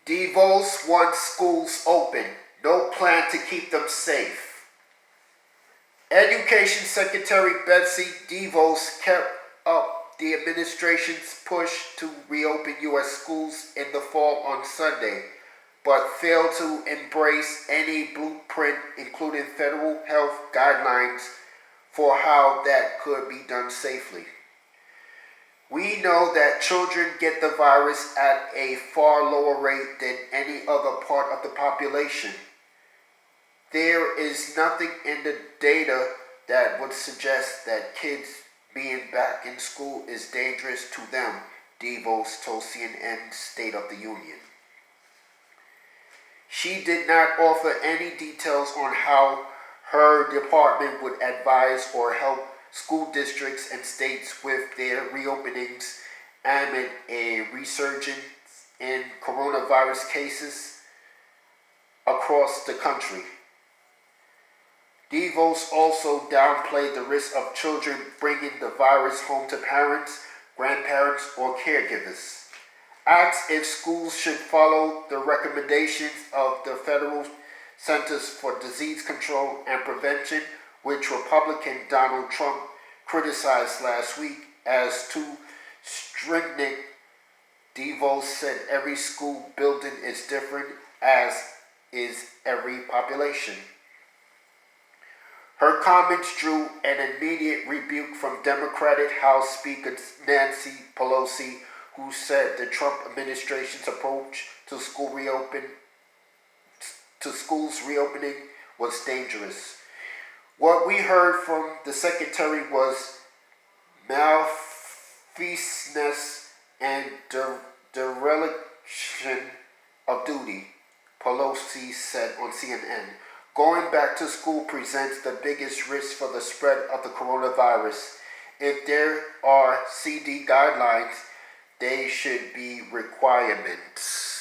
DeVos wants schools open. No plan to keep them safe. Education Secretary Betsy DeVos kept up the administration's push to reopen U.S. schools in the fall on Sunday, but failed to embrace any blueprint, including federal health guidelines, for how that could be done safely. We know that children get the virus at a far lower rate than any other part of the population. There is nothing in the data that would suggest that kids being back in school is dangerous to them, DeVos told CNN State of the Union. She did not offer any details on how her department would advise or help school districts and states with their reopenings amid a resurgence in coronavirus cases across the country. DeVos also downplayed the risk of children bringing the virus home to parents, grandparents, or caregivers. Asked if schools should follow the recommendations of the Federal Centers for Disease Control and Prevention, which Republican Donald Trump criticized last week as too stringent, DeVos said every school building is different, as is every population. Her comments drew an immediate rebuke from Democratic House Speaker Nancy Pelosi, who said the Trump administration's approach to schools reopening was dangerous. What we heard from the secretary was malfeasance and dereliction of duty, Pelosi said on CNN. Going back to school presents the biggest risk for the spread of the coronavirus. If there are CD guidelines, they should be requirements.